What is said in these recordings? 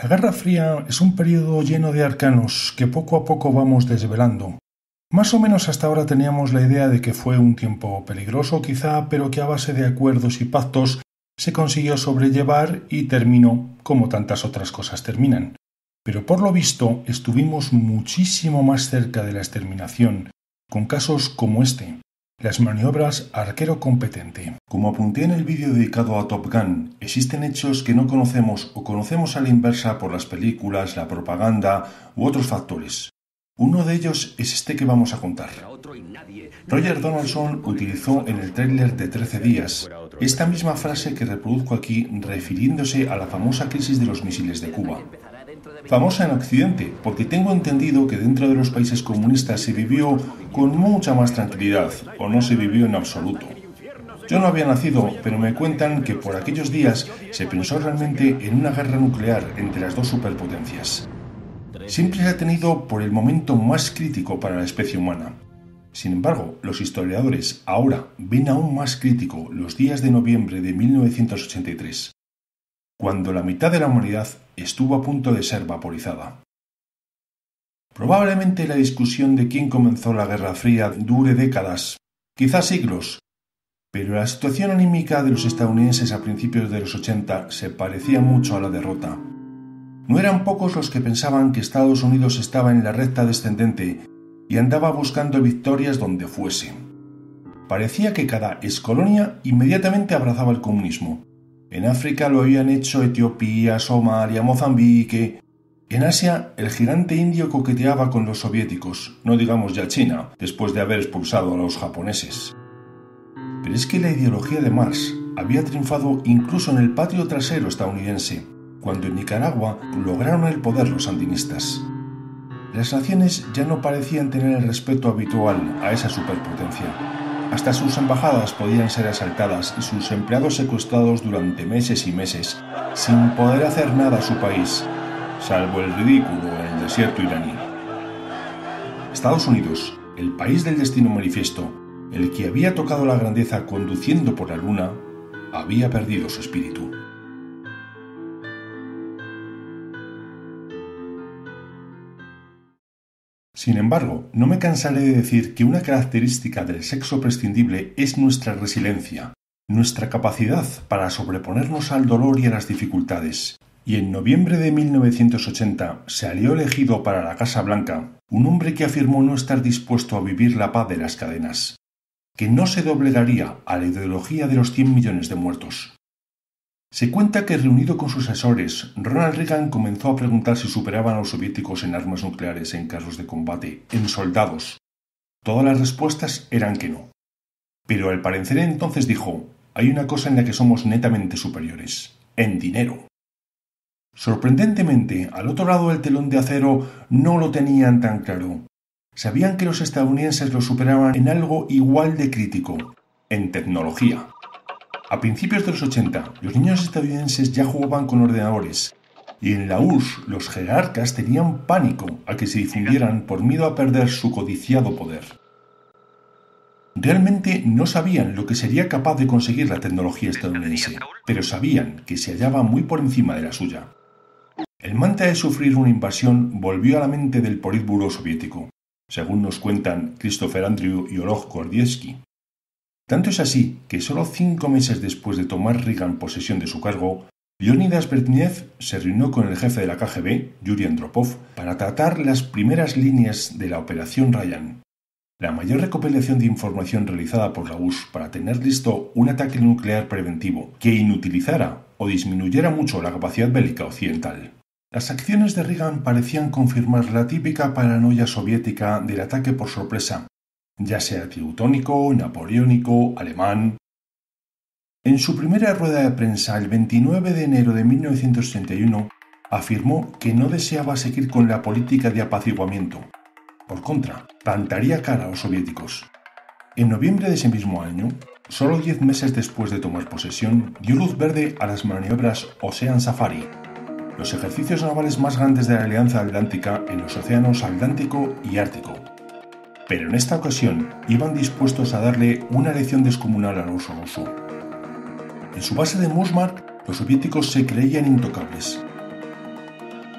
La Guerra Fría es un periodo lleno de arcanos que poco a poco vamos desvelando. Más o menos hasta ahora teníamos la idea de que fue un tiempo peligroso quizá, pero que a base de acuerdos y pactos se consiguió sobrellevar y terminó como tantas otras cosas terminan. Pero por lo visto estuvimos muchísimo más cerca de la exterminación, con casos como este, las maniobras arquero competente. Como apunté en el vídeo dedicado a Top Gun, existen hechos que no conocemos o conocemos a la inversa por las películas, la propaganda u otros factores. Uno de ellos es este que vamos a contar. Roger Donaldson utilizó en el tráiler de 13 días esta misma frase que reproduzco aquí refiriéndose a la famosa crisis de los misiles de Cuba. Famosa en Occidente, porque tengo entendido que dentro de los países comunistas se vivió con mucha más tranquilidad, o no se vivió en absoluto. Yo no había nacido, pero me cuentan que por aquellos días se pensó realmente en una guerra nuclear entre las dos superpotencias. Siempre se ha tenido por el momento más crítico para la especie humana. Sin embargo, los historiadores ahora ven aún más crítico los días de noviembre de 1983, cuando la mitad de la humanidad estuvo a punto de ser vaporizada. Probablemente la discusión de quién comenzó la Guerra Fría dure décadas, quizás siglos, pero la situación anímica de los estadounidenses a principios de los 80 se parecía mucho a la derrota. No eran pocos los que pensaban que Estados Unidos estaba en la recta descendente y andaba buscando victorias donde fuese. Parecía que cada excolonia inmediatamente abrazaba el comunismo. En África lo habían hecho Etiopía, Somalia, Mozambique. En Asia, el gigante indio coqueteaba con los soviéticos, no digamos ya China, después de haber expulsado a los japoneses. Pero es que la ideología de Marx había triunfado incluso en el patio trasero estadounidense, cuando en Nicaragua lograron el poder los sandinistas. Las naciones ya no parecían tener el respeto habitual a esa superpotencia. Hasta sus embajadas podían ser asaltadas y sus empleados secuestrados durante meses y meses, sin poder hacer nada a su país, salvo el ridículo en el desierto iraní. Estados Unidos, el país del destino manifiesto, el que había tocado la grandeza conduciendo por la luna, había perdido su espíritu. Sin embargo, no me cansaré de decir que una característica del sexo prescindible es nuestra resiliencia, nuestra capacidad para sobreponernos al dolor y a las dificultades. Y en noviembre de 1980 salió elegido para la Casa Blanca un hombre que afirmó no estar dispuesto a vivir la paz de las cadenas, que no se doblegaría a la ideología de los 100 millones de muertos. Se cuenta que reunido con sus asesores, Ronald Reagan comenzó a preguntar si superaban a los soviéticos en armas nucleares, en carros de combate, en soldados. Todas las respuestas eran que no. Pero al parecer entonces dijo, hay una cosa en la que somos netamente superiores, en dinero. Sorprendentemente, al otro lado del telón de acero no lo tenían tan claro. Sabían que los estadounidenses lo superaban en algo igual de crítico, en tecnología. A principios de los 80, los niños estadounidenses ya jugaban con ordenadores, y en la URSS los jerarcas tenían pánico a que se difundieran por miedo a perder su codiciado poder. Realmente no sabían lo que sería capaz de conseguir la tecnología estadounidense, pero sabían que se hallaba muy por encima de la suya. El mantra de sufrir una invasión volvió a la mente del Politburó soviético, según nos cuentan Christopher Andrew y Oleg Gordievsky. Tanto es así que solo 5 meses después de tomar Reagan posesión de su cargo, Leonidas Brezhnev se reunió con el jefe de la KGB, Yuri Andropov, para tratar las primeras líneas de la Operación Ryan, la mayor recopilación de información realizada por la URSS para tener listo un ataque nuclear preventivo que inutilizara o disminuyera mucho la capacidad bélica occidental. Las acciones de Reagan parecían confirmar la típica paranoia soviética del ataque por sorpresa, ya sea teutónico, napoleónico, alemán. En su primera rueda de prensa el 29 de enero de 1981 afirmó que no deseaba seguir con la política de apaciguamiento. Por contra, plantaría cara a los soviéticos. En noviembre de ese mismo año, solo 10 meses después de tomar posesión, dio luz verde a las maniobras Ocean Safari, los ejercicios navales más grandes de la Alianza Atlántica en los océanos Atlántico y Ártico. Pero en esta ocasión iban dispuestos a darle una lección descomunal a los rusos. En su base de Musmark, los soviéticos se creían intocables.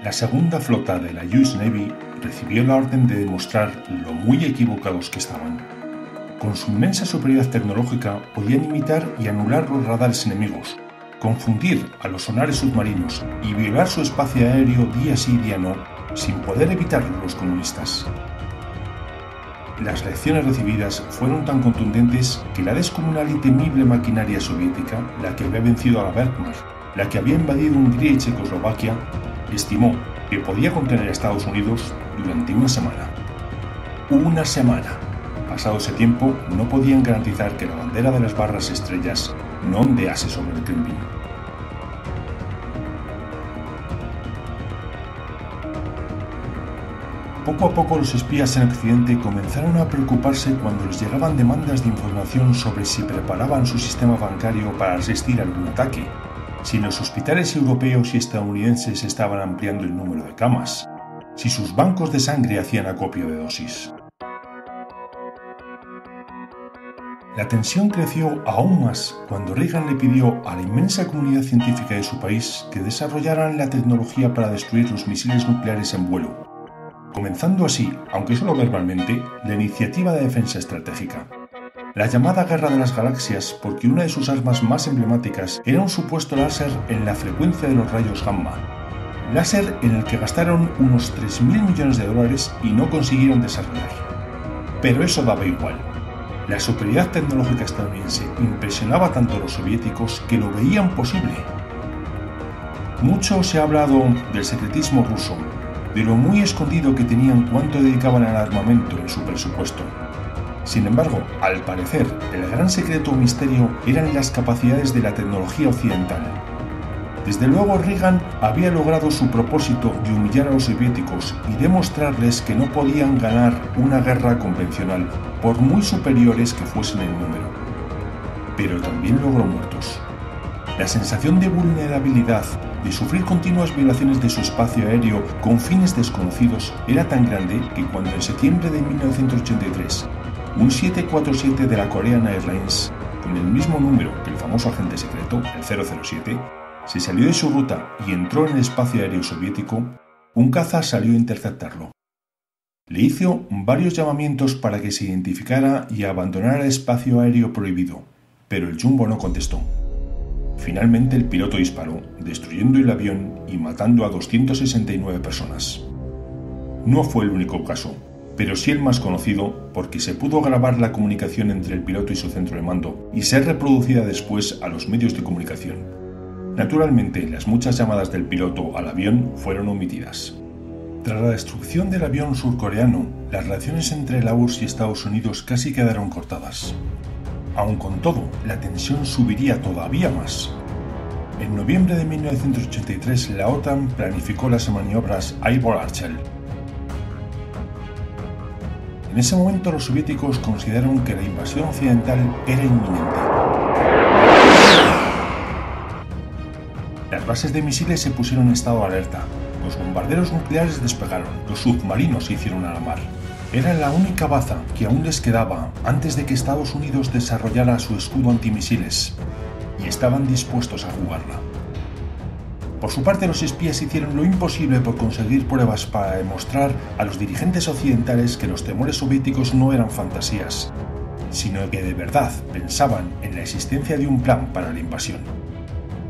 La segunda flota de la US Navy recibió la orden de demostrar lo muy equivocados que estaban. Con su inmensa superioridad tecnológica podían imitar y anular los radares enemigos, confundir a los sonares submarinos y violar su espacio aéreo día sí día no, sin poder evitarlo los comunistas. Las lecciones recibidas fueron tan contundentes que la descomunal y temible maquinaria soviética, la que había vencido a la Wehrmacht, la que había invadido Hungría y Checoslovaquia, estimó que podía contener a Estados Unidos durante una semana. ¡Una semana! Pasado ese tiempo, no podían garantizar que la bandera de las barras estrellas no ondease sobre el Kremlin. Poco a poco los espías en Occidente comenzaron a preocuparse cuando les llegaban demandas de información sobre si preparaban su sistema bancario para resistir algún ataque, si en los hospitales europeos y estadounidenses estaban ampliando el número de camas, si sus bancos de sangre hacían acopio de dosis. La tensión creció aún más cuando Reagan le pidió a la inmensa comunidad científica de su país que desarrollaran la tecnología para destruir los misiles nucleares en vuelo, comenzando así, aunque solo verbalmente, la iniciativa de defensa estratégica. La llamada Guerra de las Galaxias porque una de sus armas más emblemáticas era un supuesto láser en la frecuencia de los rayos gamma, láser en el que gastaron unos 3.000 millones de dólares y no consiguieron desarrollar. Pero eso daba igual. La superioridad tecnológica estadounidense impresionaba tanto a los soviéticos que lo veían posible. Mucho se ha hablado del secretismo ruso, de lo muy escondido que tenían cuánto dedicaban al armamento en su presupuesto. Sin embargo, al parecer, el gran secreto o misterio eran las capacidades de la tecnología occidental. Desde luego, Reagan había logrado su propósito de humillar a los soviéticos y demostrarles que no podían ganar una guerra convencional, por muy superiores que fuesen en número. Pero también logró muertos. La sensación de vulnerabilidad, de sufrir continuas violaciones de su espacio aéreo con fines desconocidos, era tan grande que cuando en septiembre de 1983 un 747 de la Korean Airlines, con el mismo número que el famoso agente secreto, el 007, se salió de su ruta y entró en el espacio aéreo soviético, un caza salió a interceptarlo. Le hizo varios llamamientos para que se identificara y abandonara el espacio aéreo prohibido, pero el jumbo no contestó. Finalmente el piloto disparó, destruyendo el avión y matando a 269 personas. No fue el único caso, pero sí el más conocido porque se pudo grabar la comunicación entre el piloto y su centro de mando y ser reproducida después a los medios de comunicación. Naturalmente, las muchas llamadas del piloto al avión fueron omitidas. Tras la destrucción del avión surcoreano, las relaciones entre la URSS y Estados Unidos casi quedaron cortadas. Aun con todo, la tensión subiría todavía más. En noviembre de 1983, la OTAN planificó las maniobras Eivor Archel. En ese momento, los soviéticos consideraron que la invasión occidental era inminente. Las bases de misiles se pusieron en estado de alerta, los bombarderos nucleares despegaron, los submarinos se hicieron a la mar. Era la única baza que aún les quedaba antes de que Estados Unidos desarrollara su escudo antimisiles, y estaban dispuestos a jugarla. Por su parte, los espías hicieron lo imposible por conseguir pruebas para demostrar a los dirigentes occidentales que los temores soviéticos no eran fantasías, sino que de verdad pensaban en la existencia de un plan para la invasión.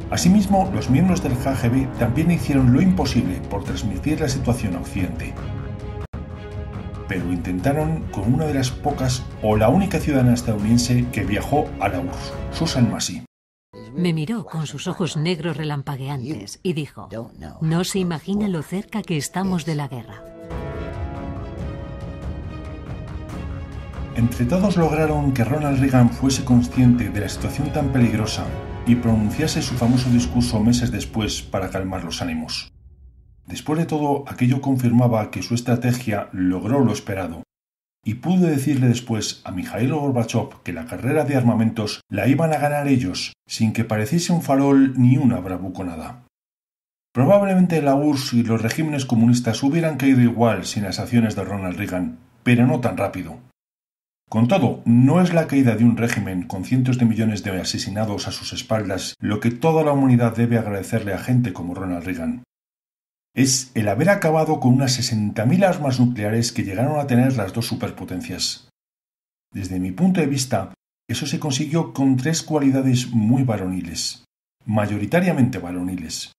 Asimismo, los miembros del KGB también hicieron lo imposible por transmitir la situación a Occidente. Pero lo intentaron con una de las pocas o la única ciudadana estadounidense que viajó a la URSS, Susan Massey. Me miró con sus ojos negros relampagueantes y dijo: no se imagina lo cerca que estamos de la guerra. Entre todos lograron que Ronald Reagan fuese consciente de la situación tan peligrosa y pronunciase su famoso discurso meses después para calmar los ánimos. Después de todo, aquello confirmaba que su estrategia logró lo esperado, y pudo decirle después a Mikhail Gorbachev que la carrera de armamentos la iban a ganar ellos, sin que pareciese un farol ni una bravuconada. Probablemente la URSS y los regímenes comunistas hubieran caído igual sin las acciones de Ronald Reagan, pero no tan rápido. Con todo, no es la caída de un régimen con cientos de millones de asesinados a sus espaldas lo que toda la humanidad debe agradecerle a gente como Ronald Reagan. es el haber acabado con unas 60.000 armas nucleares que llegaron a tener las dos superpotencias. Desde mi punto de vista, eso se consiguió con 3 cualidades muy varoniles, mayoritariamente varoniles: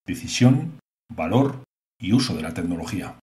decisión, valor y uso de la tecnología.